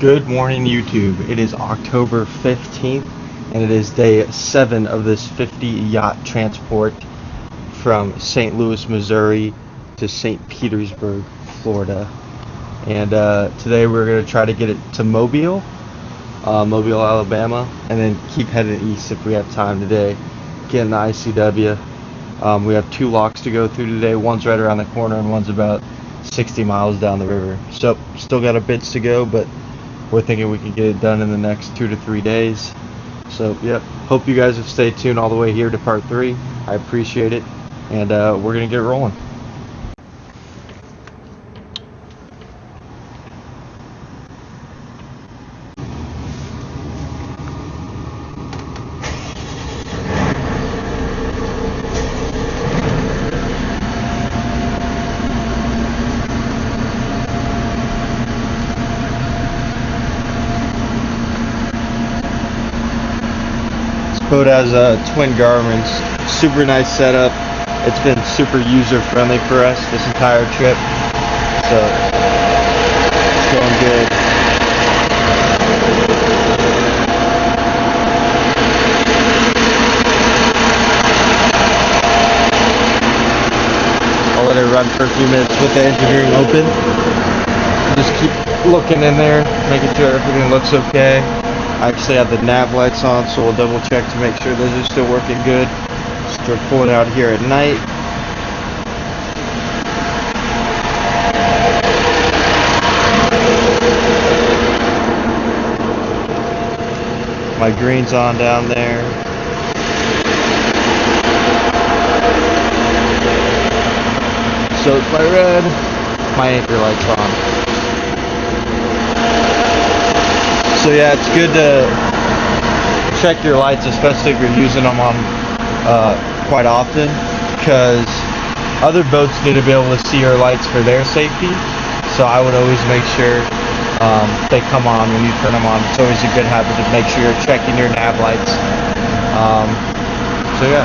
Good morning, YouTube. It is October 15th, and it is day 7 of this 50 yacht transport from St. Louis, Missouri to St. Petersburg, Florida. And today we're going to try to get it to Mobile, Alabama, and then keep heading east if we have time today. Getting the ICW. We have 2 locks to go through today. One's right around the corner and one's about 60 miles down the river. So still got a bits to go, but we're thinking we can get it done in the next 2 to 3 days. So yep, hope you guys have stayed tuned all the way here to part 3. I appreciate it, and we're gonna get rolling. Boat has twin Garmins, super nice setup. It's been super user friendly for us this entire trip, so it's going good. I'll let it run for a few minutes with the engineering open. Just keep looking in there, making sure everything looks okay. I actually have the nav lights on, so we'll double check to make sure those are still working good. Start pulling out here at night. My green's on down there. So it's my red, my anchor light's on. So yeah, it's good to check your lights, especially if you're using them on quite often, because other boats need to be able to see your lights for their safety. So I would always make sure they come on when you turn them on. It's always a good habit to make sure you're checking your nav lights. So yeah,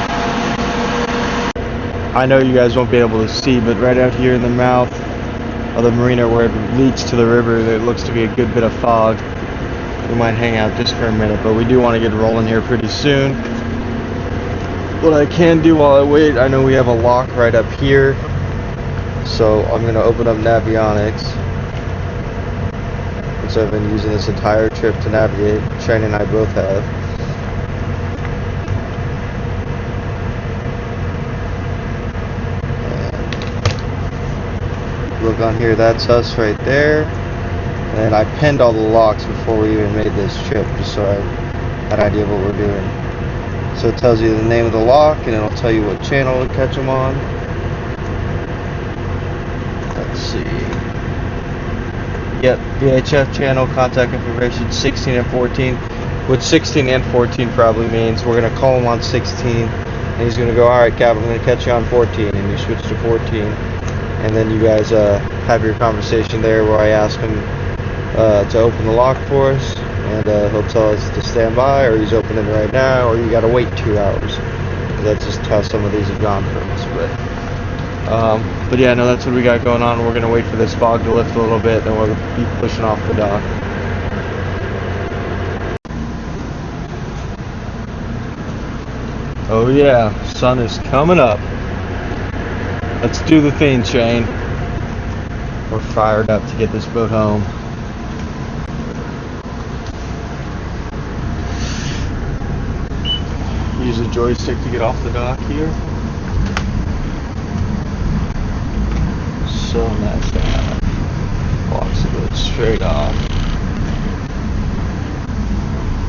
I know you guys won't be able to see, but right out here in the mouth of the marina where it leads to the river, there looks to be a good bit of fog. We might hang out just for a minute, but we do want to get rolling here pretty soon. What I can do while I wait, I know we have a lock right up here, so I'm going to open up Navionics, which I've been using this entire trip to navigate. Shane and I both have. And look on here, that's us right there. And I pinned all the locks before we even made this trip, just so I had an idea of what we're doing. So it tells you the name of the lock, and it'll tell you what channel to catch them on. Let's see. Yep, VHF channel, contact information 16 and 14. What 16 and 14 probably means we're going to call him on 16, and he's going to go, alright Cap, I'm going to catch you on 14, and you switch to 14. And then you guys have your conversation there where I ask him to open the lock for us, and he'll tell us to stand by, or he's opening right now, or you gotta wait 2 hours. That's just how some of these have gone for us. But yeah, no, that's what we got going on. We're gonna wait for this fog to lift a little bit, then we'll be pushing off the dock. Oh yeah, sun is coming up. Let's do the thing, Shane. We're fired up to get this boat home. Use a joystick to get off the dock here. So nice to have. Locks the boat straight off.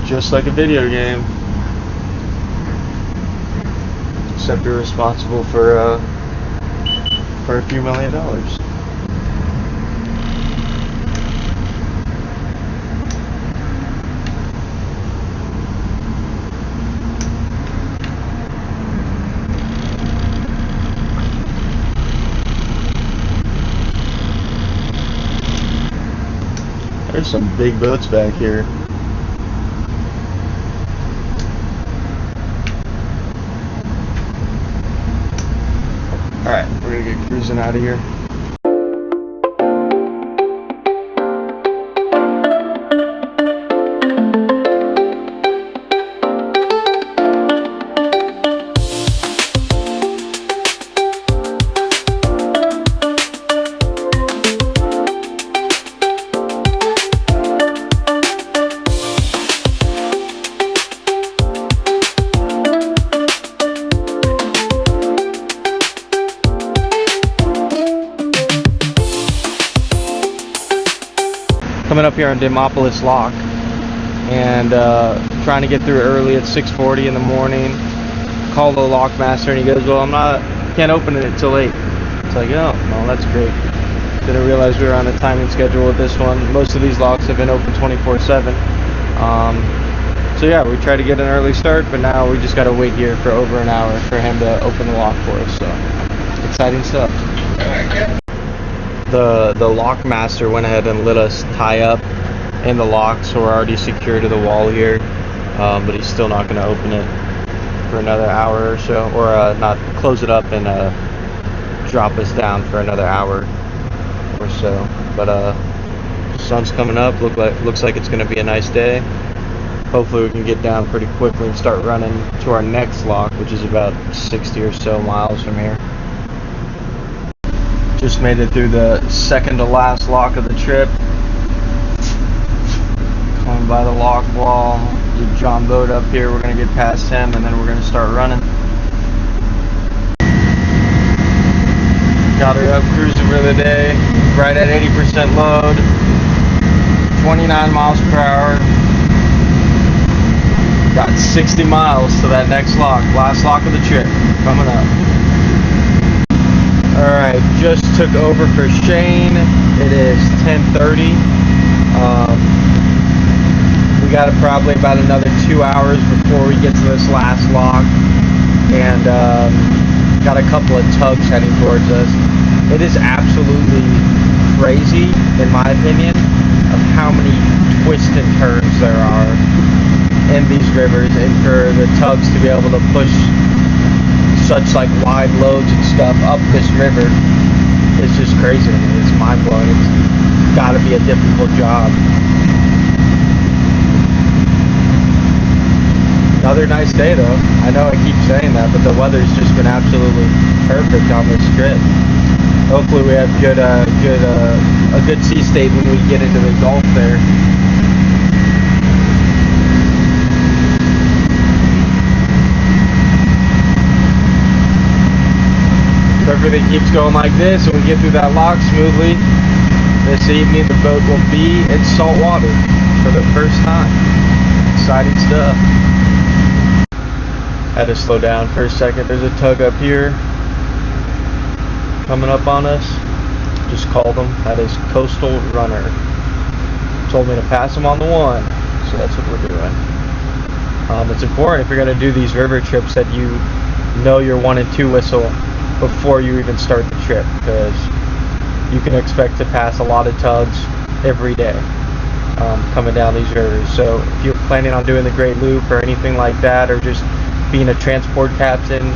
Just like a video game. Except you're responsible for a few $1 million. There's some big boats back here. Alright, we're gonna get cruising out of here. coming up here on Demopolis Lock, and trying to get through early at 6:40 in the morning. Call the lock master, and he goes, "Well, can't open it until 8." It's like, oh, well, that's great. Didn't realize we were on a timing schedule with this one. Most of these locks have been open 24/7. So yeah, we tried to get an early start, but now we just got to wait here for over an hour for him to open the lock for us. So exciting stuff. The lock master went ahead and let us tie up in the lock, so we're already secure to the wall here. But he's still not going to open it for another hour or so, or not close it up and drop us down for another hour or so. But the sun's coming up. Looks like it's going to be a nice day. Hopefully we can get down pretty quickly and start running to our next lock, which is about 60 or so miles from here. Just made it through the second to last lock of the trip. Coming by the lock wall. There's a John boat up here. We're going to get past him, and then we're going to start running. Got her up, cruising for the day. Right at 80% load. 29 miles per hour. Got 60 miles to that next lock. Last lock of the trip. Coming up. Alright, just took over for Shane. It is 10:30. We got probably about another 2 hours before we get to this last lock. And got a couple of tugs heading towards us. It is absolutely crazy, in my opinion, of how many twists and turns there are in these rivers, and for the tugs to be able to push such like wide loads and stuff up this river is just crazy to me. It's mind blowing. It's got to be a difficult job. Another nice day though. I know I keep saying that, but the weather's just been absolutely perfect on this trip. Hopefully we have a good sea state when we get into the Gulf there. If everything keeps going like this and we get through that lock smoothly, this evening the boat will be in salt water for the first time. Exciting stuff. Had to slow down for a second. There's a tug up here coming up on us. Just called him. That is Coastal Runner. Told me to pass him on the one, so that's what we're doing. It's important if you're going to do these river trips that you know your 1 and 2 whistle before you even start the trip, because you can expect to pass a lot of tugs every day coming down these rivers. So if you're planning on doing the Great Loop or anything like that, or just being a transport captain,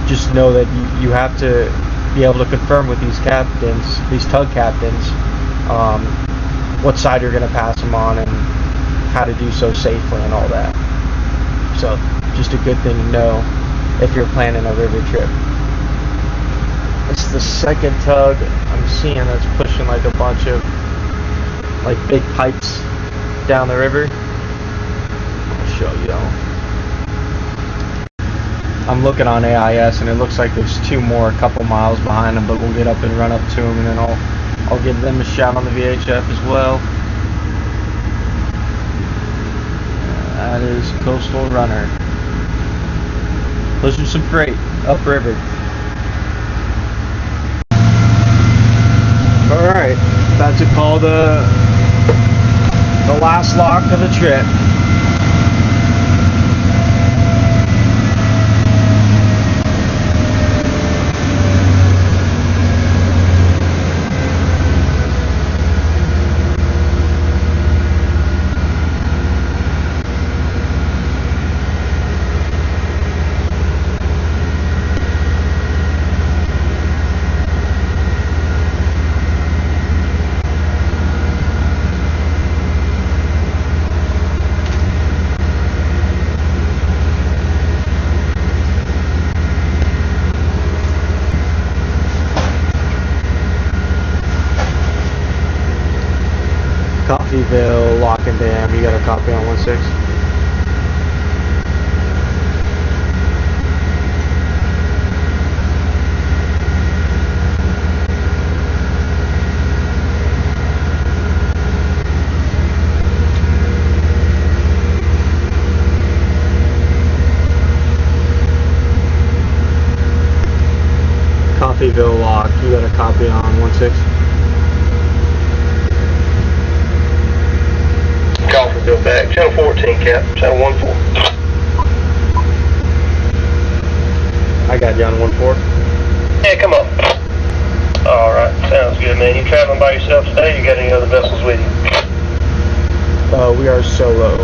just know that you have to be able to confirm with these captains, these tug captains, what side you're going to pass them on and how to do so safely and all that. So just a good thing to know if you're planning a river trip. It's the second tug I'm seeing that's pushing like a bunch of like big pipes down the river. I'll show you. I'm looking on AIS and it looks like there's 2 more a couple miles behind them, but we'll get up and run up to them, and then I'll give them a shout on the VHF as well. That is Coastal Runner. Pushing some freight upriver. Alright, about to call the last lock of the trip. Coffeyville, Lock and Dam. You got a copy on 1-6? back channel 14, Cap. Channel 14. I got you on 14. Yeah, come on. Alright, sounds good, man. You traveling by yourself today, or you got any other vessels with you? We are solo.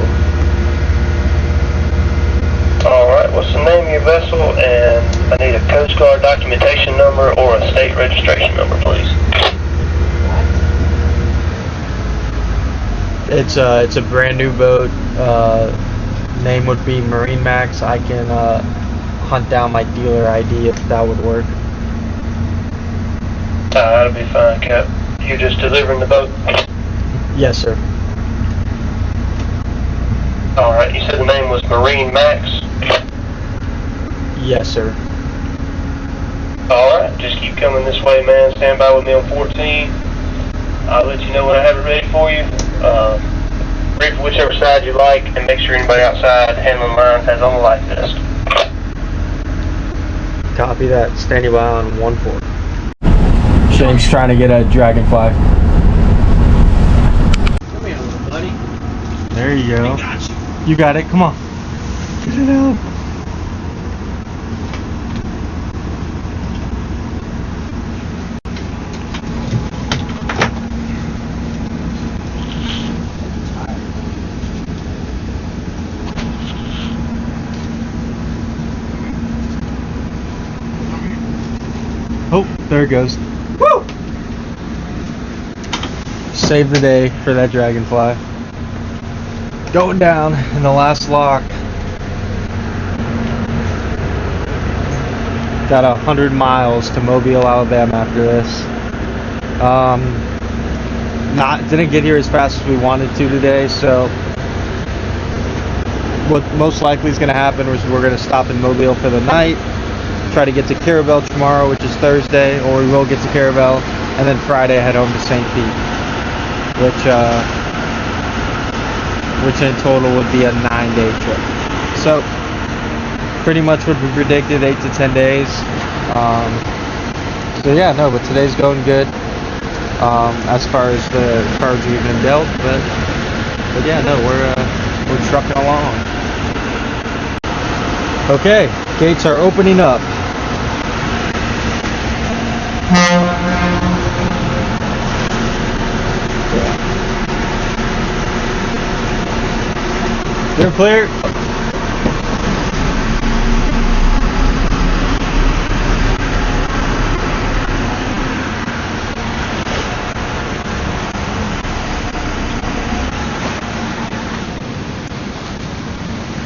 Alright, what's the name of your vessel? And I need a Coast Guard documentation number or a state registration number, please. It's a brand new boat. Name would be Marine Max. I can hunt down my dealer ID if that would work. That'll be fine, Cap. You just delivering the boat? Yes, sir. Alright, you said the name was Marine Max? Yes, sir. Alright, just keep coming this way, man. Stand by with me on 14. I'll let you know when I have it ready for you. Read for whichever side you like, and make sure anybody outside handling lines has on the life vest. Copy that. Standing by on 14. Shane's trying to get a dragonfly. Come here, little buddy. There you go. I got you. You got it. Come on. Get it out. Oh, there it goes. Woo! Save the day for that dragonfly. Going down in the last lock. Got 100 miles to Mobile, Alabama after this. Didn't get here as fast as we wanted to today, so what most likely is going to happen is we're going to stop in Mobile for the night. Try to get to Carabelle tomorrow, which is Thursday, or we will get to Carabelle, and then Friday head home to St. Pete, which in total would be a 9-day trip. So pretty much what we predicted, 8 to 10 days. So yeah, no, but today's going good as far as the cards we've been dealt, but yeah, no, we're trucking along. Okay, gates are opening up. They're clear.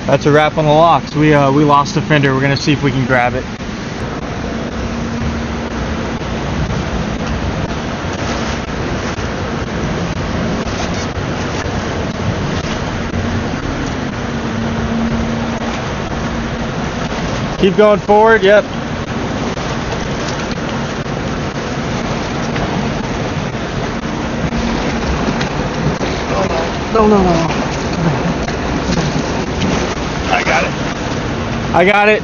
That's a wrap on the locks. We lost a fender. We're gonna see if we can grab it. Keep going forward, yep. No. I got it. I got it.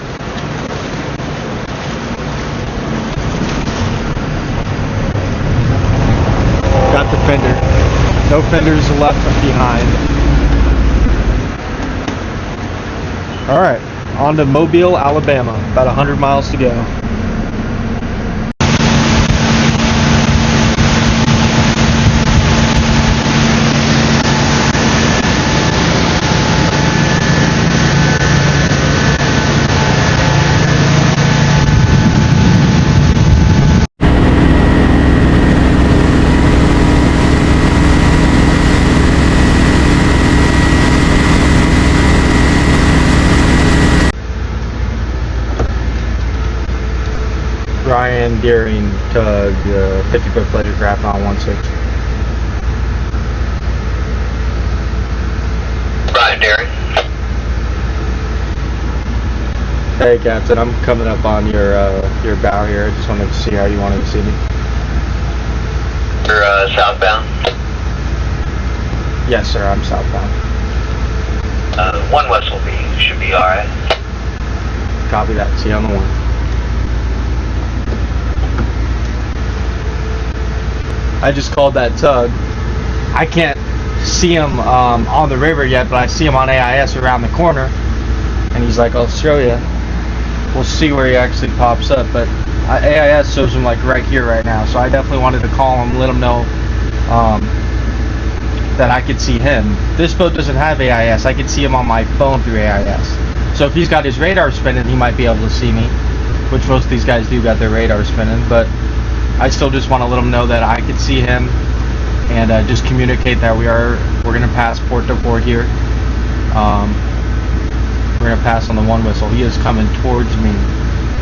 Got the fender. No fenders left behind. Alright. On to Mobile, Alabama. About 100 miles to go. Ryan Deering tug 50-foot pleasure craft on 16. Ryan Deering. Hey Captain, I'm coming up on your bow here. I just wanted to see how you wanted to see me. You're southbound? Yes sir, I'm southbound. One west should be alright. Copy that. See you on the one. I just called that tug. I can't see him on the river yet, but I see him on AIS around the corner, and he's like, I'll show you. We'll see where he actually pops up, but AIS shows him like right here right now, so I definitely wanted to call him, let him know that I could see him. This boat doesn't have AIS. I could see him on my phone through AIS. So if he's got his radar spinning, he might be able to see me, which most of these guys do got their radar spinning, but I still just want to let him know that I could see him, and just communicate that we're going to pass port to port here. We're going to pass on the one whistle. He is coming towards me,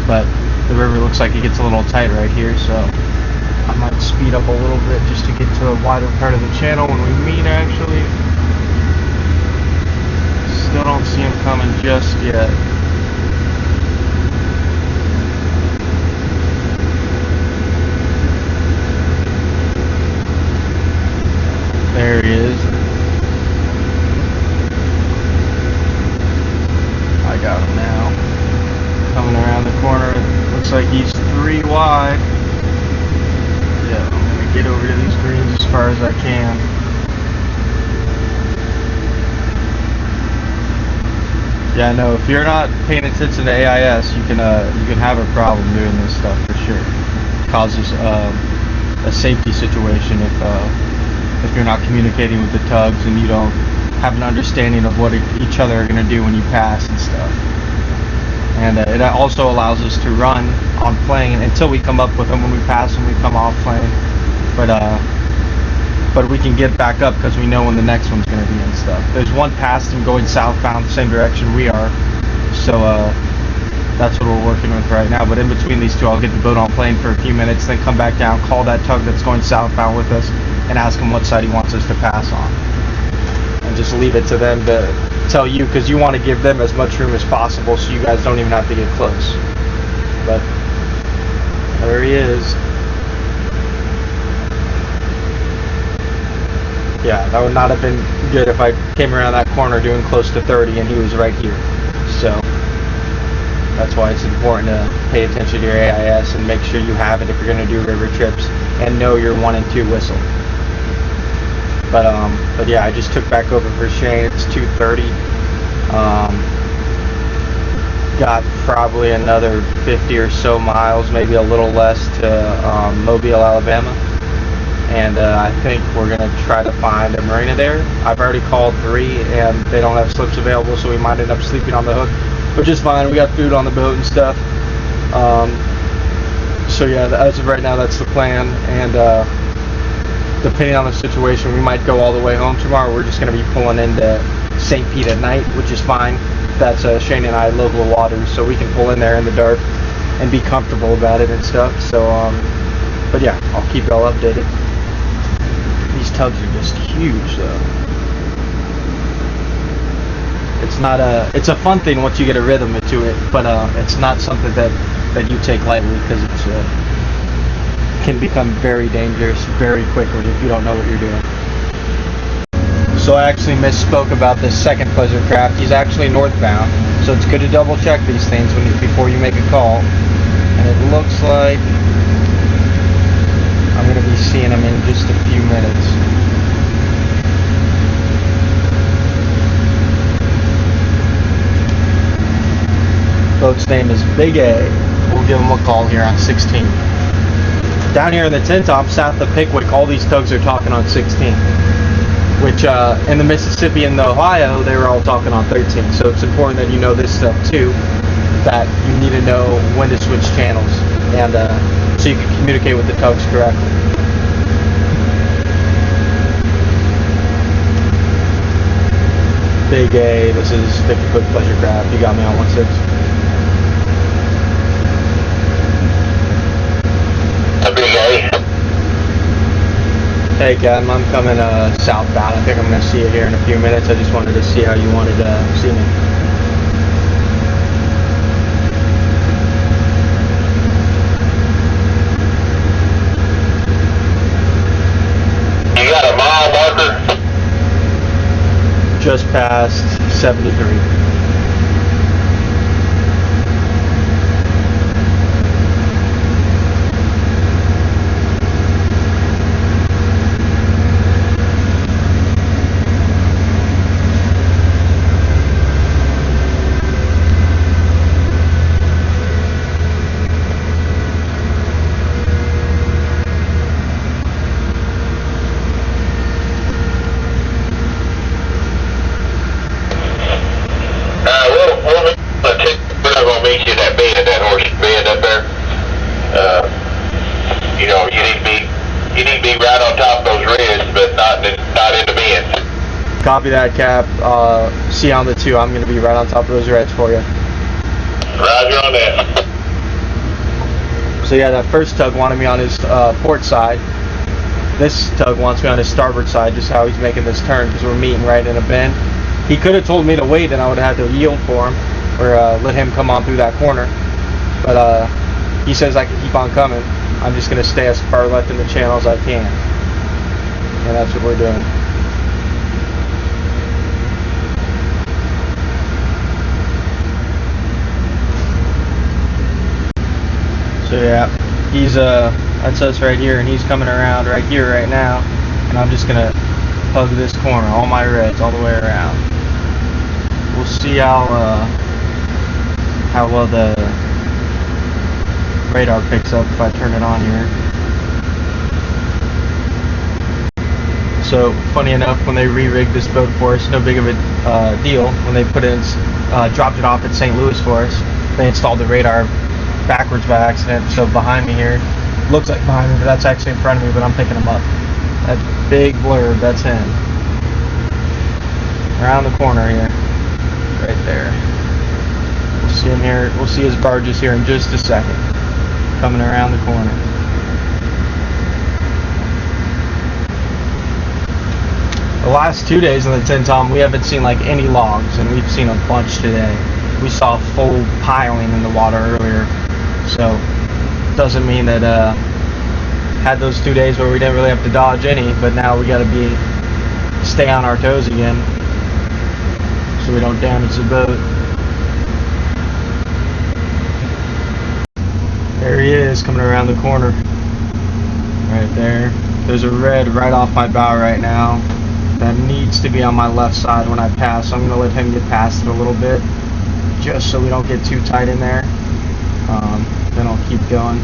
but the river looks like it gets a little tight right here, so I might speed up a little bit just to get to a wider part of the channel when we meet, actually. Still don't see him coming just yet. There he is. I got him now. Coming around the corner. Looks like he's 3 wide. Yeah, I'm gonna get over to these greens as far as I can. Yeah, no, if you're not paying attention to AIS, you can have a problem doing this stuff for sure. It causes a safety situation if you're not communicating with the tugs and you don't have an understanding of what each other are going to do when you pass and stuff. And it also allows us to run on plane until we come up with them. When we pass them, we come off plane. But we can get back up because we know when the next one's going to be and stuff. There's one past them going southbound the same direction we are. So that's what we're working with right now. But in between these two, I'll get the boat on plane for a few minutes, then come back down, call that tug that's going southbound with us, and ask him what side he wants us to pass on. And just leave it to them to tell you, because you want to give them as much room as possible so you guys don't even have to get close. But there he is. Yeah, that would not have been good if I came around that corner doing close to 30 and he was right here. So that's why it's important to pay attention to your AIS and make sure you have it if you're going to do river trips, and know your 1 and 2 whistle. But yeah, I just took back over for Shane. It's 2:30. Got probably another 50 or so miles, maybe a little less, to Mobile, Alabama. And I think we're going to try to find a marina there. I've already called 3 and they don't have slips available, so we might end up sleeping on the hook, which is fine. We got food on the boat and stuff. So yeah, as of right now, that's the plan. And depending on the situation, we might go all the way home tomorrow. We're just going to be pulling into St. Pete at night, which is fine. That's Shane and I local waters, so we can pull in there in the dark and be comfortable about it and stuff. So but yeah, I'll keep y'all updated. These tugs are just huge, though. It's a fun thing once you get a rhythm to it, but it's not something that you take lightly, because it can become very dangerous very quickly if you don't know what you're doing. So I actually misspoke about this second pleasure craft. He's actually northbound, so it's good to double check these things before you make a call. And it looks like I'm going to be seeing him in just a few minutes. Boat's name is Big A. We'll give him a call here on 16. Down here in the tin top, south of Pickwick, all these tugs are talking on 16. Which, in the Mississippi and the Ohio, they were all talking on 13. So it's important that you know this stuff too, that you need to know when to switch channels, and so you can communicate with the tugs correctly. Big A, this is 50-foot pleasure craft. You got me on 1-6. Big A. Hey, Captain, I'm coming southbound. I think I'm going to see you here in a few minutes. I just wanted to see how you wanted to see me. You got a mile marker? Just past 73. being at that horse bend up there. You know, you need to be right on top of those reds, but not in the bends. Copy that, Cap. See on the 2. I'm going to be right on top of those reds for you. Roger on that. So yeah, that first tug wanted me on his port side. This tug wants me on his starboard side, just how he's making this turn, because we're meeting right in a bend. He could have told me to wait and I would have had to yield for him, or let him come on through that corner. But he says I can keep on coming. I'm just going to stay as far left in the channel as I can. And that's what we're doing. So yeah, he's that's us right here, and he's coming around right here right now, and I'm just gonna hug this corner, all my reds, all the way around. We'll see how well the radar picks up if I turn it on here. So funny enough, when they re-rigged this boat for us, no big of a deal. When they put in, dropped it off at St. Louis for us, they installed the radar backwards by accident. So behind me here, looks like behind me, but that's actually in front of me, but I'm picking him up. That big blurb, that's him. Around the corner here, right there. We'll see him here, we'll see his barges here in just a second, coming around the corner. The last 2 days on the 10 Tom, we haven't seen like any logs, and we've seen a bunch today. We saw a full piling in the water earlier. So, doesn't mean that had those 2 days where we didn't really have to dodge any, but now we got to stay on our toes again, so we don't damage the boat. There he is, coming around the corner, right there. There's a red right off my bow right now. That needs to be on my left side when I pass. So I'm going to let him get past it a little bit, just so we don't get too tight in there. Then I'll keep going,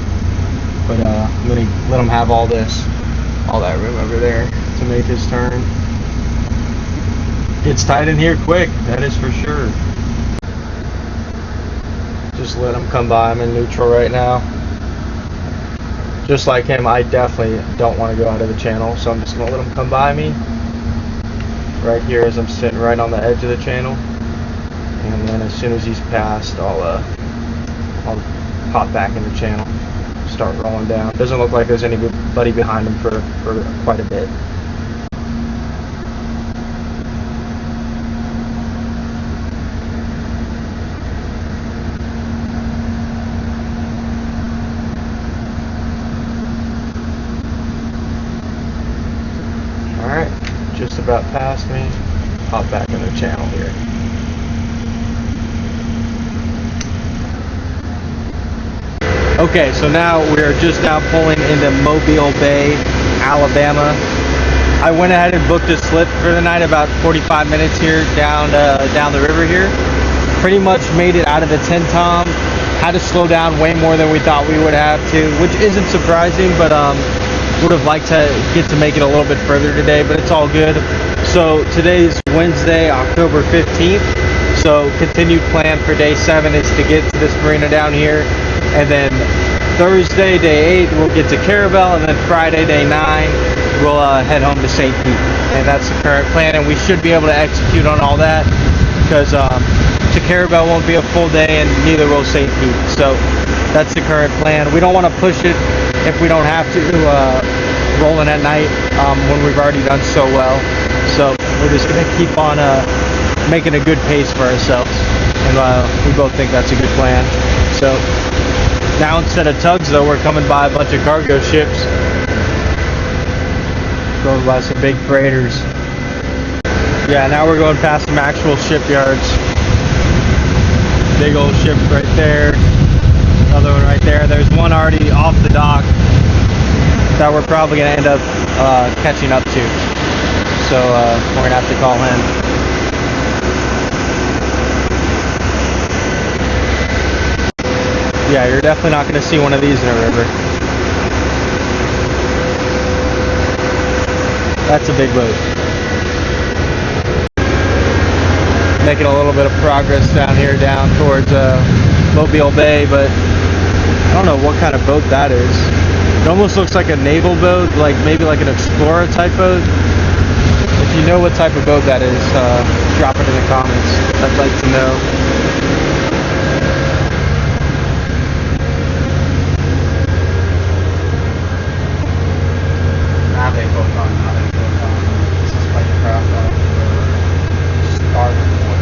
but I'm going to let him have all that room over there to make his turn. Gets tight in here quick, that is for sure. Just let him come by. I'm in neutral right now. Just like him, I definitely don't want to go out of the channel, so I'm just going to let him come by me right here as I'm sitting right on the edge of the channel. And then as soon as he's passed, I'll pop back in the channel, start rolling down. Doesn't look like there's anybody behind him for quite a bit. Alright, just about past me. Hop back in the channel here. Okay, so now we're just now pulling into Mobile Bay, Alabama. I went ahead and booked a slip for the night, about 45 minutes here down the river here. Pretty much made it out of the 10 Tom. Had to slow down way more than we thought we would have to, which isn't surprising, but would have liked to get to make it a little bit further today, but it's all good. So today's Wednesday, October 15th. So continued plan for day 7 is to get to this marina down here. And then Thursday, day 8, we'll get to Carabelle, and then Friday, day 9, we'll head home to St. Pete. And that's the current plan, and we should be able to execute on all that, because to Carabelle won't be a full day, and neither will St. Pete. So that's the current plan. We don't want to push it if we don't have to rolling at night when we've already done so well. So we're just going to keep on making a good pace for ourselves, and we both think that's a good plan. So now instead of tugs though, we're coming by a bunch of cargo ships. Going by some big freighters. Yeah, now we're going past some actual shipyards. Big old ships right there. Another one right there. There's one already off the dock that we're probably going to end up catching up to. So we're going to have to call him. Yeah, you're definitely not going to see one of these in a river. That's a big boat. Making a little bit of progress down here, down towards Mobile Bay, but I don't know what kind of boat that is. It almost looks like a naval boat, like maybe like an Explorer type boat. If you know what type of boat that is, drop it in the comments. I'd like to know. This is like a craft out for starter port.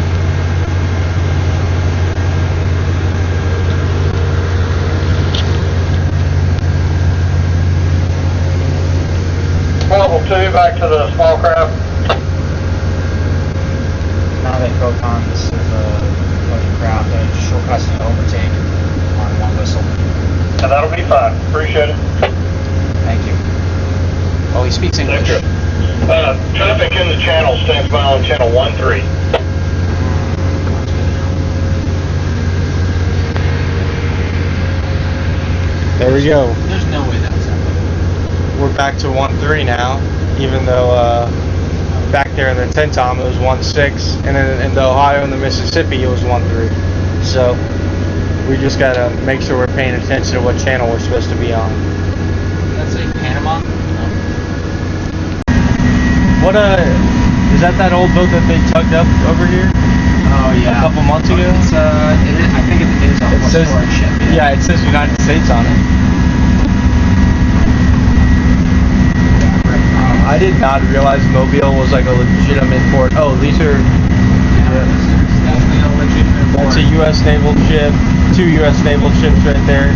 Level 2, back to the small craft. Nave Photon, this is a floating craft that shortcuts to overtake on one whistle. And that'll be fine. Appreciate it. Thank you. Oh, he speaks English. Thank you. Traffic in the channel stands by on channel 13. There we go. There's no way that was happening. We're back to 1.3 now, even though back there in the Tentom it was 1.6, and then in the Ohio and the Mississippi it was 1.3. So we just gotta make sure we're paying attention to what channel we're supposed to be on. That's like Panama? No. What is that old boat that they tugged up over here Oh, yeah. a couple months ago? It's, I think it is a historic ship. Yeah, it says United States on it. I did not realize Mobile was like a legitimate port. Oh, these are. It's definitely a legitimate That's port. a U.S. naval ship. 2 U.S. naval ships right there.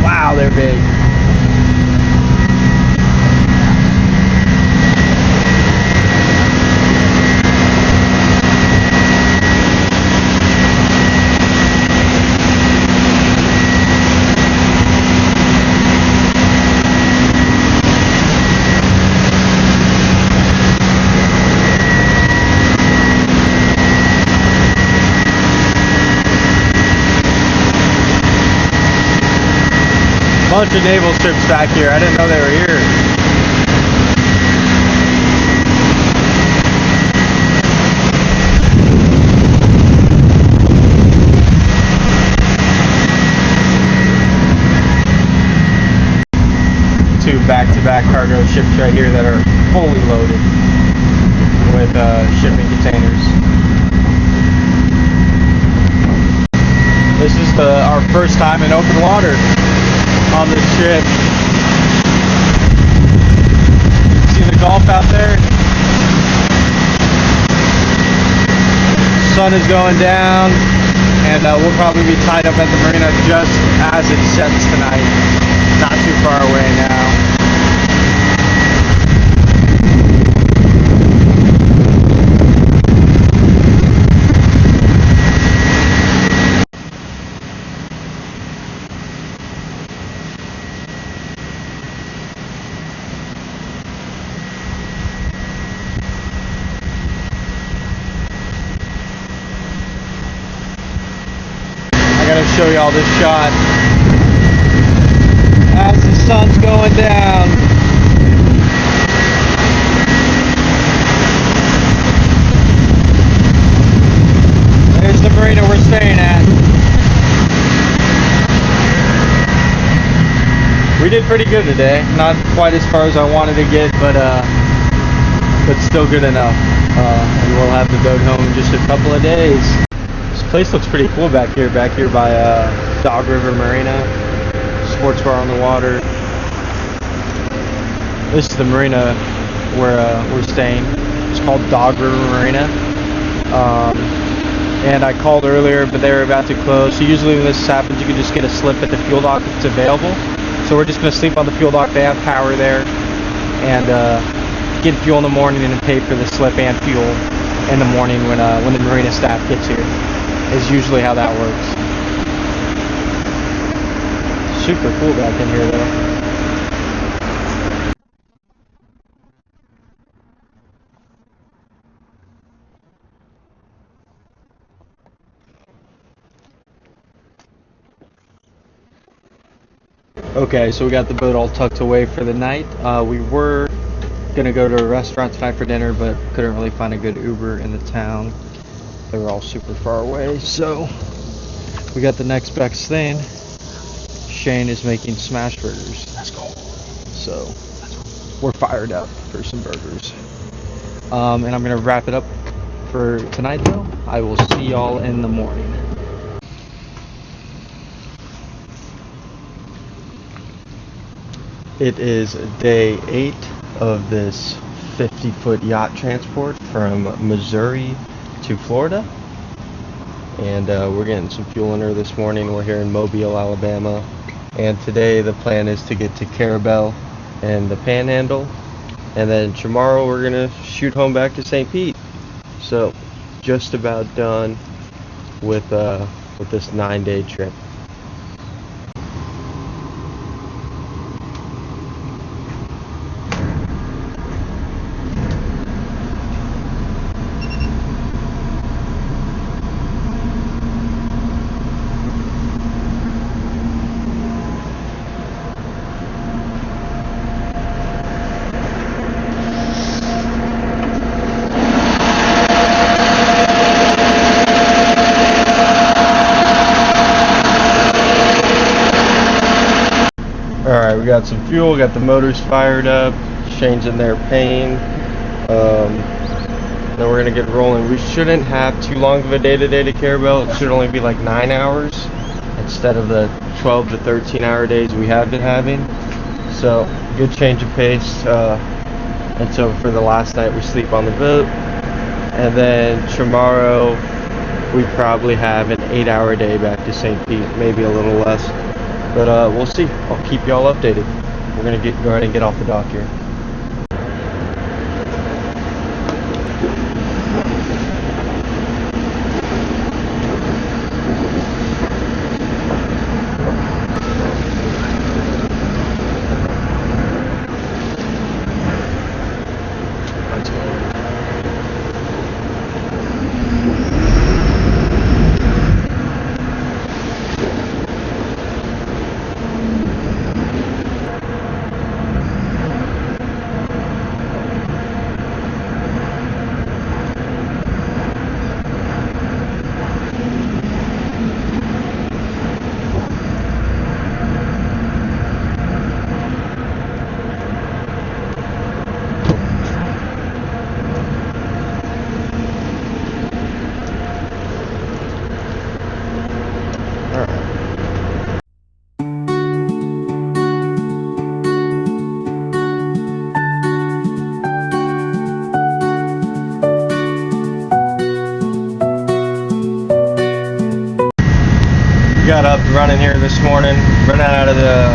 Wow, they're big. Bunch of naval ships back here. I didn't know they were here. Two back-to-back cargo ships right here that are fully loaded with shipping containers. This is our first time in open water on this ship. See the Gulf out there? Sun is going down, and we'll probably be tied up at the marina just as it sets tonight. Not too far away now. I gotta show y'all this shot as the sun's going down. There's the marina we're staying at. We did pretty good today. Not quite as far as I wanted to get, but still good enough. And we'll have the boat home in just a couple of days. This place looks pretty cool back here by Dog River Marina. Sports bar on the water. This is the marina where we're staying. It's called Dog River Marina. And I called earlier, but they were about to close. So usually when this happens, you can just get a slip at the fuel dock if it's available. So we're just going to sleep on the fuel dock. They have power there. And get fuel in the morning and pay for the slip and fuel in the morning when the marina staff gets here. Is usually how that works. Super cool back in here though. Okay, so we got the boat all tucked away for the night. We were gonna go to a restaurant tonight for dinner, but couldn't really find a good Uber in the town. They were all super far away, so We got the next best thing. Shane is making smash burgers. Let's go. So we're fired up for some burgers. And I'm gonna wrap it up for tonight though. I will see y'all in the morning. It is day 8 of this 50-foot yacht transport from Missouri to Florida. And we're getting some fuel in her this morning. We're here in Mobile, Alabama. And today the plan is to get to Carabelle and the Panhandle. And then tomorrow we're going to shoot home back to St. Pete. So just about done with this 9-day trip. Alright, we got some fuel, got the motors fired up, Shane's in there paying. Then we're going to get rolling. We shouldn't have too long of a day today to Carabelle. It should only be like 9 hours instead of the 12 to 13 hour days we have been having. So, good change of pace. And so for the last night we sleep on the boat. And then tomorrow we probably have an 8-hour day back to St. Pete, maybe a little less. But we'll see. I'll keep y'all updated. We're going to go ahead and get off the dock here. Got up running here this morning, running out of the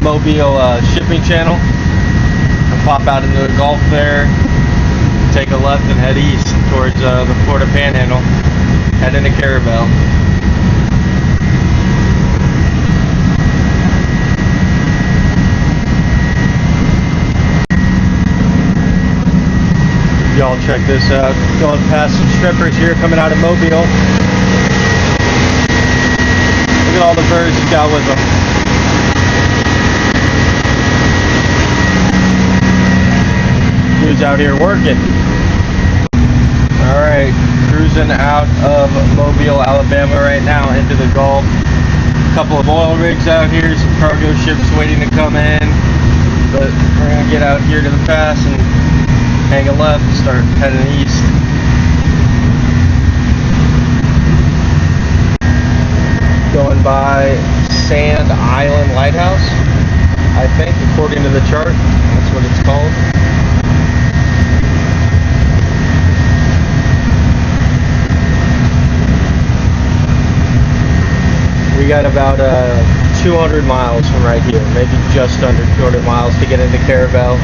Mobile shipping channel. I'll pop out into the Gulf there, take a left and head east towards the Florida Panhandle, head into Carabelle. Y'all check this out, going past some strippers here coming out of Mobile. Look at all the birds he's got with him. Dude's out here working. Alright, cruising out of Mobile, Alabama right now into the Gulf. A couple of oil rigs out here, some cargo ships waiting to come in. But we're going to get out here to the pass and hang a left and start heading east. Going by Sand Island Lighthouse, I think, according to the chart. That's what it's called. We got about 200 miles from right here, maybe just under 200 miles to get into Carabelle.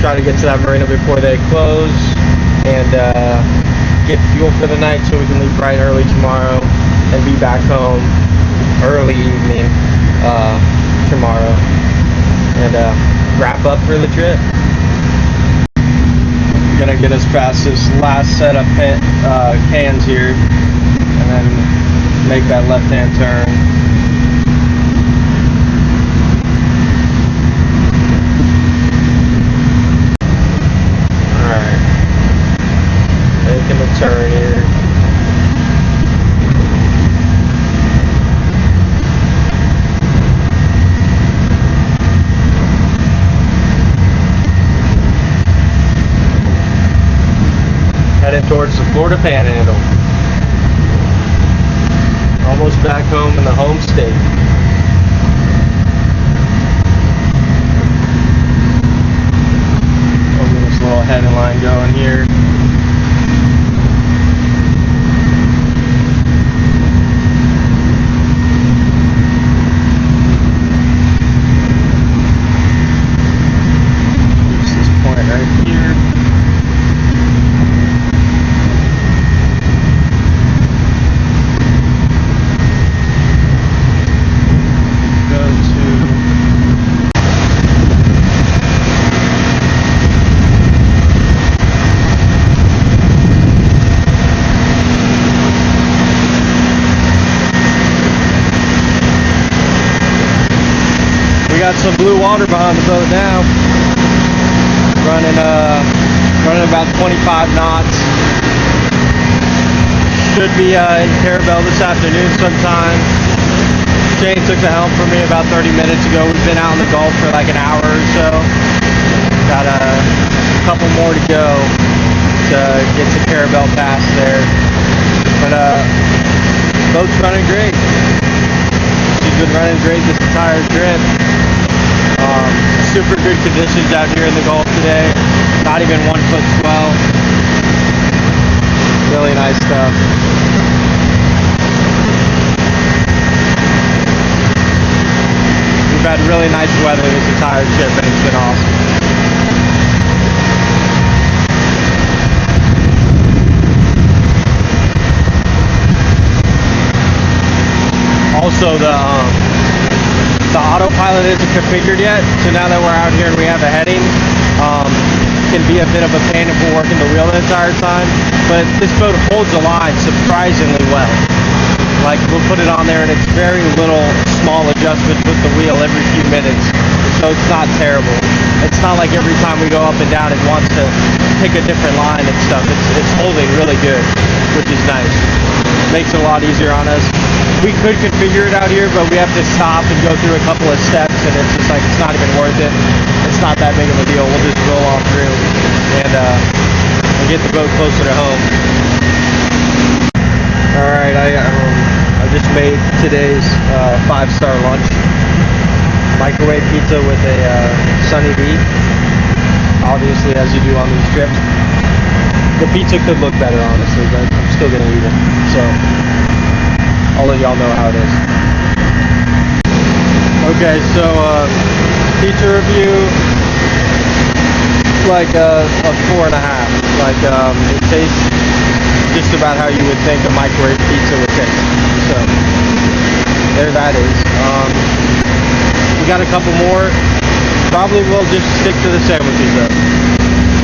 Try to get to that marina before they close and get fuel for the night so we can leave bright and early tomorrow and be back home early evening tomorrow and wrap up for the trip. Gonna get us past this last set of cans here and then make that left-hand turn. Alright, making the turn here. heading towards the Florida Panhandle. Almost back home in the home state. I'll get this little heading line going here. Reach this point right here. Got some blue water behind the boat now. Running about 25 knots. Should be in Carabelle this afternoon sometime. Shane took the helm for me about 30 minutes ago. We've been out in the Gulf for like an hour or so. Got a couple more to go to get to Carabelle Pass there. But boat's running great. She's been running great this entire trip. Super good conditions out here in the Gulf today. Not even 1 foot swell. Really nice stuff. We've had really nice weather this entire trip and it's been awesome. Also the autopilot isn't configured yet, so now that we're out here and we have a heading, can be a bit of a pain if we're working the wheel the entire time, but this boat holds the line surprisingly well. Like, we'll put it on there and it's very little small adjustments with the wheel every few minutes, so it's not terrible. It's not like every time we go up and down it wants to pick a different line and stuff. It's holding really good, which is nice. Makes it a lot easier on us. We could configure it out here, but we have to stop and go through a couple of steps, and it's just like, it's not even worth it. It's not that big of a deal. We'll just roll off through and get the boat closer to home. Alright, I just made today's 5-star lunch. Microwave pizza with a sunny D, obviously, as you do on these trips. The pizza could look better, honestly, but I'm still gonna eat it. So I'll let y'all know how it is. Okay, so pizza review, like a 4.5. Like it tastes just about how you would think a microwave pizza would taste. So there that is. We got a couple more. Probably we'll just stick to the sandwiches though.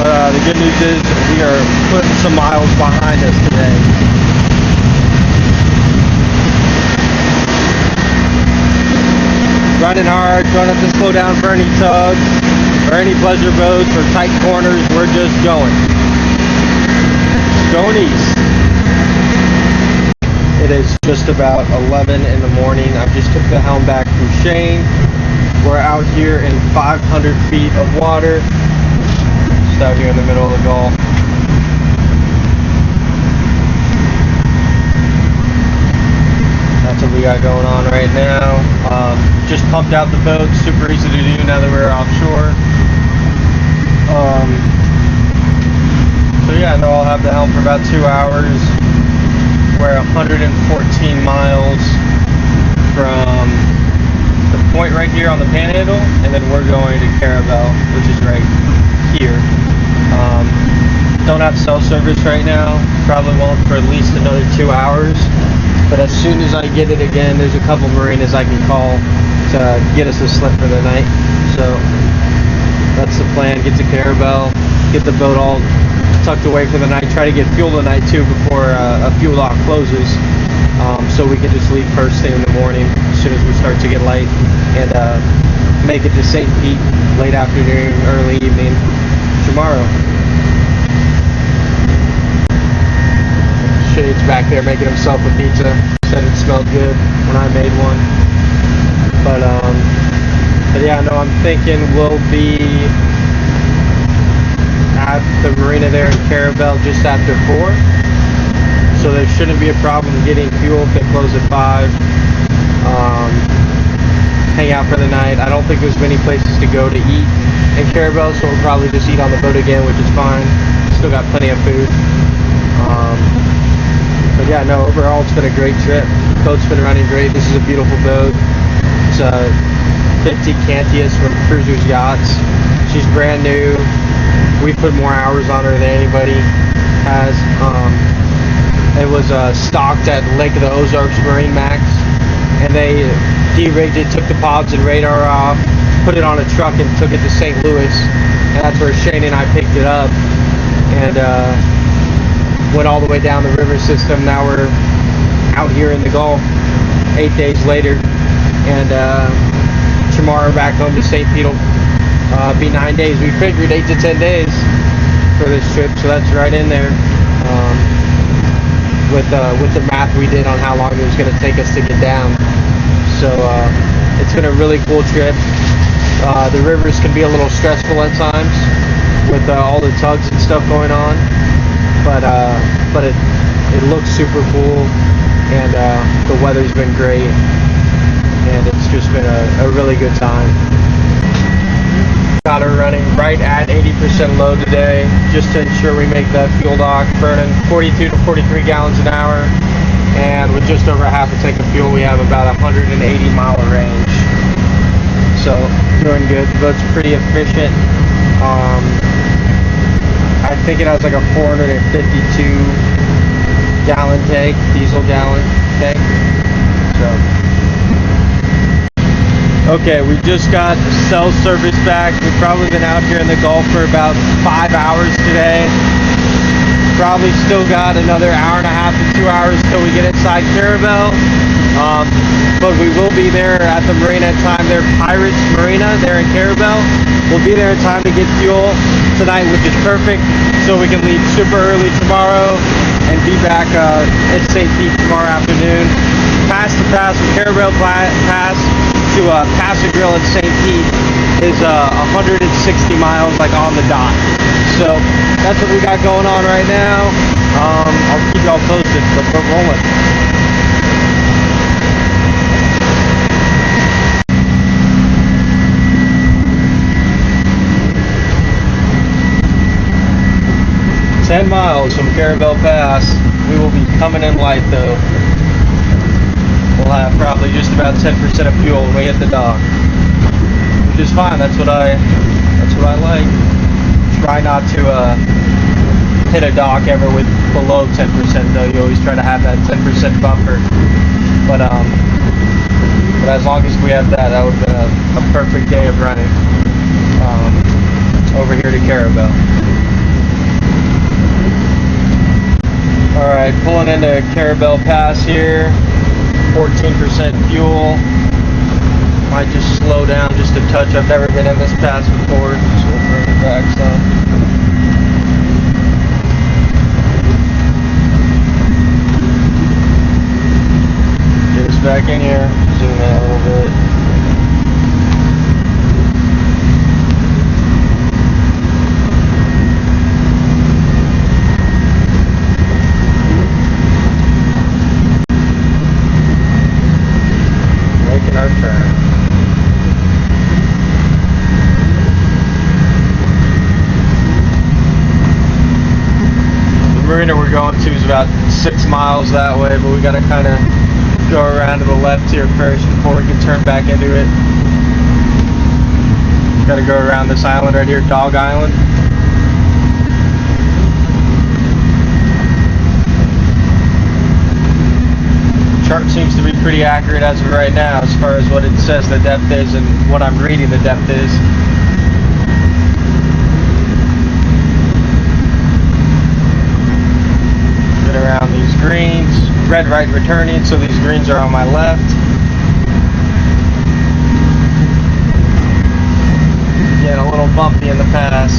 But the good news is we are putting some miles behind us today. Running hard, don't have to slow down for any tugs or any pleasure boats or tight corners. We're just going east. It is just about 11 in the morning. I just took the helm back from Shane. We're out here in 500 feet of water, just out here in the middle of the Gulf. That's what we got going on right now. Just pumped out the boat, super easy to do now that we're offshore. So yeah, I know I'll have the helm for about 2 hours. We're 114 miles from the point right here on the Panhandle, and then we're going to Carabelle, which is right here. Don't have cell service right now. Probably won't for at least another 2 hours. But as soon as I get it again, there's a couple marinas I can call to get us a slip for the night. So that's the plan. Get to Carabelle, get the boat all tucked away for the night. Try to get fuel tonight too before a fuel lock closes, so we can just leave first thing in the morning as soon as we start to get light, and make it to St. Pete late afternoon, early evening tomorrow. Shade's back there making himself a pizza. Said it smelled good when I made one. But yeah, no, I'm thinking we'll be at the marina there in Carabelle just after 4. So there shouldn't be a problem getting fuel if they close at 5. Hang out for the night. I don't think there's many places to go to eat in Carabelle, so we'll probably just eat on the boat again, which is fine. Still got plenty of food. But yeah, no, overall it's been a great trip. Boat's been running great. This is a beautiful boat. It's a 50 Cantius from Cruisers Yachts. She's brand new. We put more hours on her than anybody has. It was stocked at Lake of the Ozarks Marine Max, and they de-rigged it, took the pods and radar off, put it on a truck and took it to St. Louis, and that's where Shane and I picked it up, and went all the way down the river system. Now we're out here in the Gulf 8 days later, and tomorrow back home to St. Pete. Be 9 days. We figured 8 to 10 days for this trip, so that's right in there. With the math we did on how long it was going to take us to get down. So it's been a really cool trip. The rivers can be a little stressful at times with all the tugs and stuff going on, but it looks super cool, and the weather's been great, and it's just been a really good time. Got her running right at 80% load today, just to ensure we make that fuel dock, burning 42 to 43 gallons an hour, and with just over half a tank of fuel, we have about 180 mile range. So doing good. The boat's pretty efficient. I think it has like a 452 gallon tank, diesel gallon tank. So. Okay, we just got cell service back. We've probably been out here in the Gulf for about 5 hours today. Probably still got another hour and a half to 2 hours till we get inside Carabelle. But we will be there at the marina in time. They're Pirates Marina there in Carabelle. We'll be there in time to get fuel tonight, which is perfect. So we can leave super early tomorrow and be back at St. Pete tomorrow afternoon. Past the pass from Carabelle Pass to Pass Grill at St. Pete is 160 miles, like on the dot. So that's what we got going on right now. I'll keep y'all posted, but we're rolling. "10 miles from Carabelle Pass. We will be coming in light though. We'll have probably just about 10% of fuel when we hit the dock, which is fine. That's what I like. Try not to hit a dock ever with below 10% though. You always try to have that 10% buffer. But as long as we have that, that would have been a perfect day of running over here to Carabelle. All right, pulling into Carabelle Pass here. 14% fuel. Might just slow down just a touch. I've never been in this pass before, so we'll bring it back some. Get us back in here. Zoom in a little bit. Our turn. The marina we're going to is about 6 miles that way, but we got to kind of go around to the left here first before we can turn back into it. Got to go around this island right here, Dog Island. Chart seems to be pretty accurate as of right now as far as what it says the depth is and what I'm reading the depth is. Get around these greens. Red right returning, so these greens are on my left. Getting a little bumpy in the pass.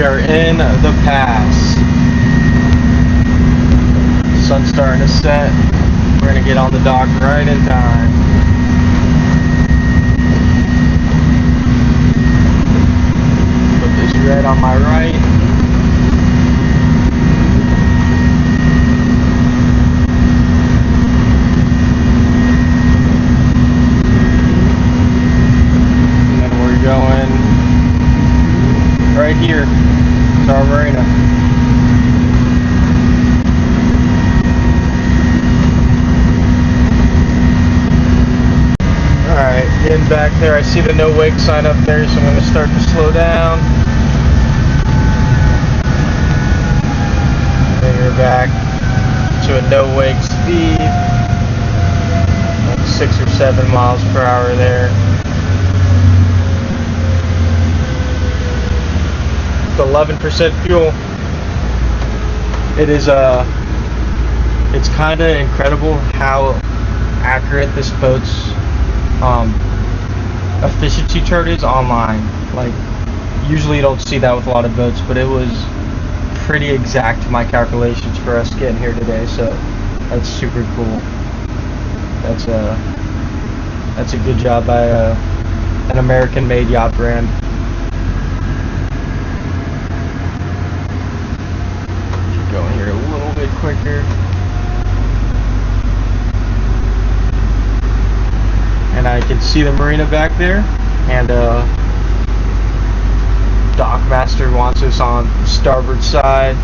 are in the pass. Sun's starting to set. We're gonna get on the dock right in time. Put this red on my right. And then we're going right here to our marina. Alright, getting back there. I see the no wake sign up there, so I'm going to start to slow down. Then you're back to a no wake speed, like 6 or 7 miles per hour there. With 11% fuel. It is it's kind of incredible how accurate this boat's efficiency chart is online. Like, usually you don't see that with a lot of boats, but it was pretty exact to my calculations for us getting here today, so that's super cool. That's a good job by an American-made yacht brand. Keep going here a little bit quicker. And I can see the marina back there, and Dockmaster wants us on starboard side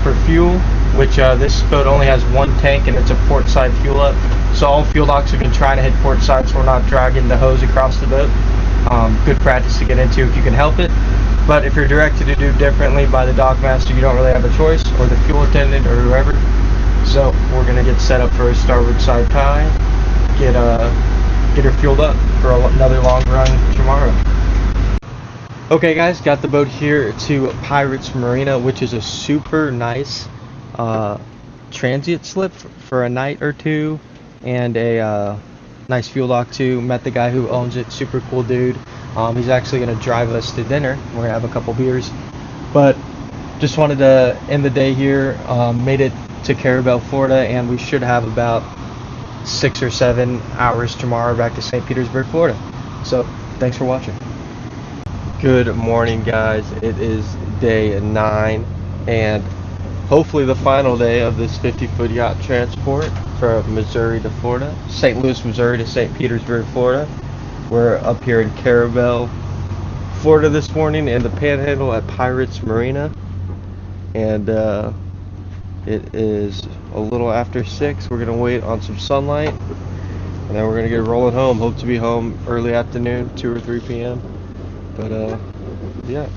for fuel, which this boat only has one tank and it's a port side fuel up. So all fuel docks have been trying to hit port side so we're not dragging the hose across the boat. Good practice to get into if you can help it. But if you're directed to do differently by the Dockmaster, you don't really have a choice, or the fuel attendant or whoever. So we're gonna get set up for a starboard side tie, get her fueled up for another long run tomorrow. Okay guys, got the boat here to Pirates Marina, which is a super nice transient slip for a night or two, and a nice fuel dock too. Met the guy who owns it, super cool dude. He's actually going to drive us to dinner. We're going to have a couple beers, but just wanted to end the day here. Made it to Carabelle, Florida, and we should have about 6 or 7 hours tomorrow back to St. Petersburg, Florida. So thanks for watching. Good morning guys, it is day 9 and hopefully the final day of this 50-foot yacht transport from Missouri to Florida. St. Louis, Missouri to St. Petersburg, Florida. We're up here in Carabelle, Florida this morning in the Panhandle at Pirates Marina, and it is a little after 6. We're gonna wait on some sunlight and then we're gonna get rolling home. Hope to be home early afternoon, 2 or 3 p.m. But yeah.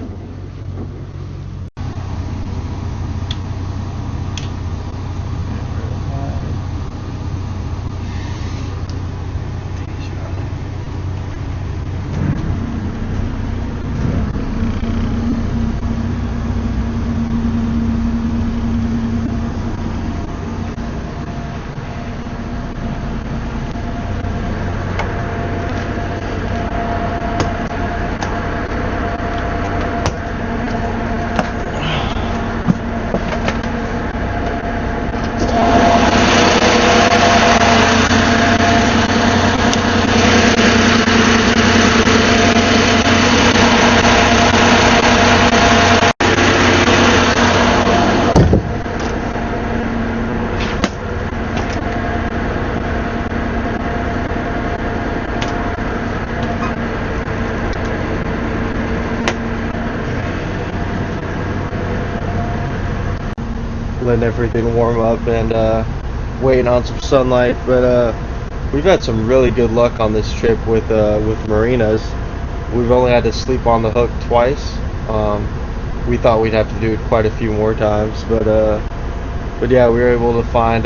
Letting everything warm up and waiting on some sunlight, but we've had some really good luck on this trip with marinas. We've only had to sleep on the hook twice. We thought we'd have to do it quite a few more times, but yeah, we were able to find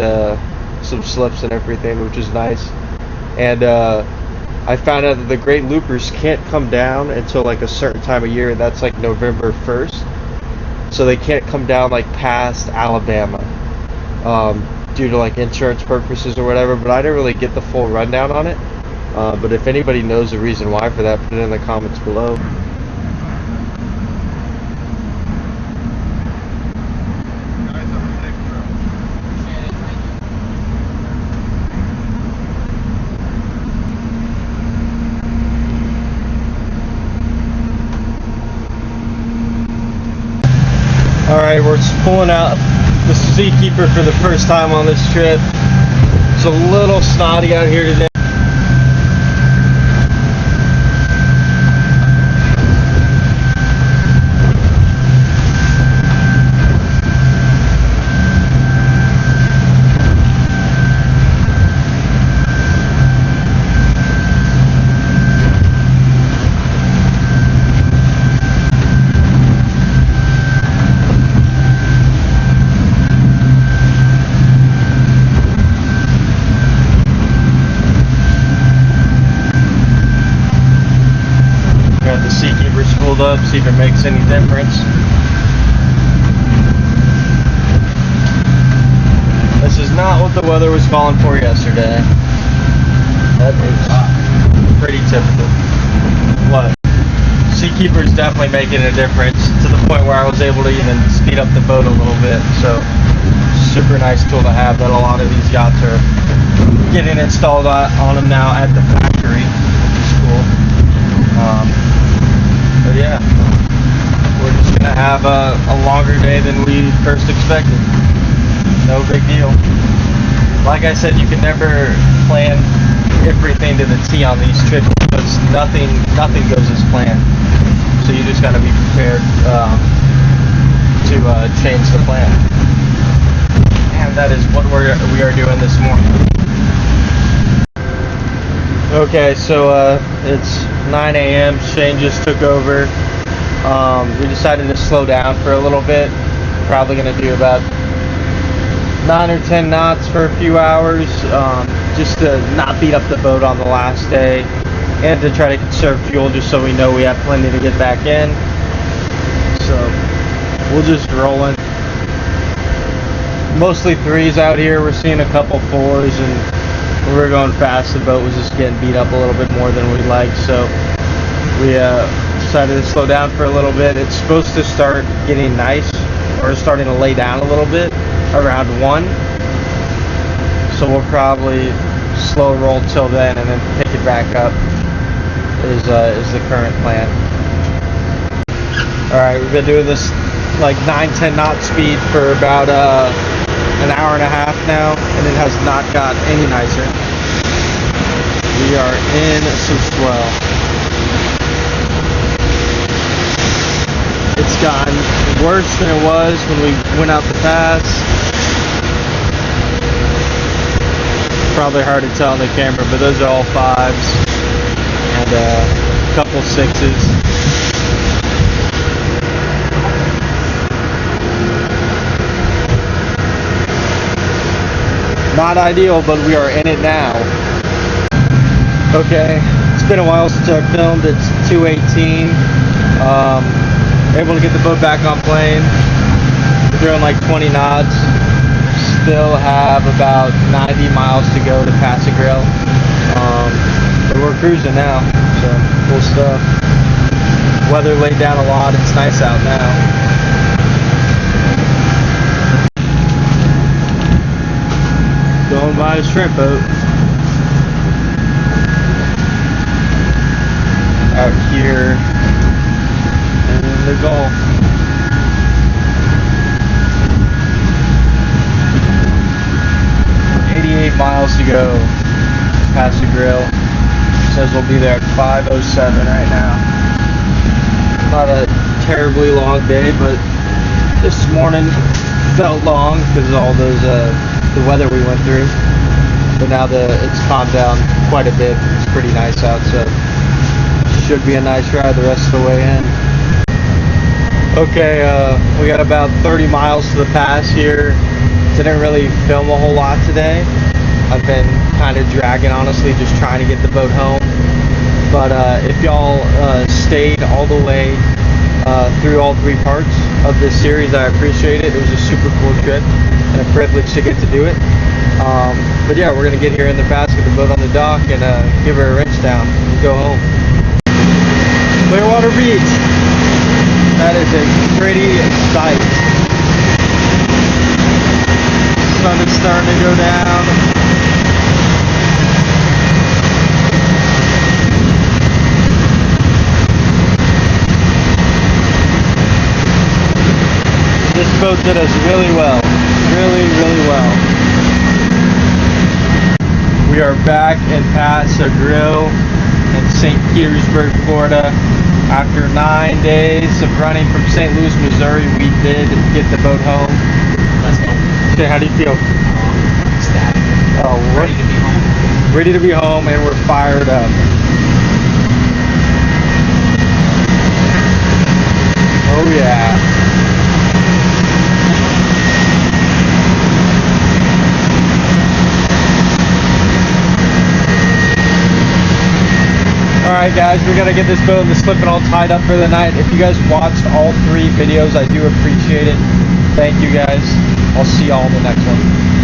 some slips and everything, which is nice. And I found out that the great loopers can't come down until like a certain time of year. That's like November 1st. So they can't come down like past Alabama due to like insurance purposes or whatever, but I didn't really get the full rundown on it. But if anybody knows the reason why for that, put it in the comments below. Alright, we're pulling out the Seakeeper for the first time on this trip. It's a little snotty out here today. Up, see if it makes any difference. This is not what the weather was calling for yesterday. That is pretty typical. What? Seakeeper's definitely making a difference to the point where I was able to even speed up the boat a little bit. So, super nice tool to have that a lot of these yachts are getting installed on them now at the factory, which is cool. But yeah, we're just going to have a longer day than we first expected. No big deal. Like I said, you can never plan everything to the T on these trips because nothing goes as planned. So you just got to be prepared to change the plan. And that is what we are doing this morning. Okay, so it's 9 a.m. Shane just took over. We decided to slow down for a little bit. Probably going to do about 9 or 10 knots for a few hours, just to not beat up the boat on the last day, and to try to conserve fuel just so we know we have plenty to get back in. So we'll just roll in. Mostly 3s out here. We're seeing a couple 4s, and when we were going fast, the boat was just getting beat up a little bit more than we'd like, so we decided to slow down for a little bit. It's supposed to start getting nice, or starting to lay down a little bit, around 1. So we'll probably slow roll till then, and then pick it back up, is the current plan. Alright, we've been doing this like 9-10 knot speed for about an hour and a half now, and it has not got any nicer. We are in some swell. It's gotten worse than it was when we went out the pass. Probably hard to tell on the camera, but those are all 5s and a couple 6s. Not ideal, but we are in it now. Okay, it's been a while since I filmed. It's 2:18. Able to get the boat back on plane. We're doing like 20 knots. Still have about 90 miles to go to Pass Grill. But we're cruising now, so cool stuff. Weather laid down a lot. It's nice out now. Going by a shrimp boat. Out here in the Gulf. Miles to go. Pass the grill. Says we'll be there at 5:07 right now. Not a terribly long day, but this morning felt long because of all those the weather we went through. But now it's calmed down quite a bit. It's pretty nice out, so should be a nice ride the rest of the way in. Okay, we got about 30 miles to the pass here. Didn't really film a whole lot today. I've been kind of dragging, honestly, just trying to get the boat home. But if y'all stayed all the way through all 3 parts of this series, I appreciate it. It was a super cool trip and a privilege to get to do it. But yeah, we're going to get here in the pass, get the boat on the dock, and give her a wrench down and go home. Clearwater Beach. That is a pretty sight. Sun is starting to go down. This boat did us really well. Really, really well. We are back in Paso Grill in St. Petersburg, Florida. After 9 days of running from St. Louis, Missouri, we did get the boat home. Let's go. Okay, how do you feel? Ecstatic. Oh, we're Ready to be home. ready to be home, and we're fired up. Oh yeah. Alright guys, we gotta get this boat and the slipping all tied up for the night. If you guys watched all 3 videos, I do appreciate it. Thank you guys. I'll see y'all in the next one.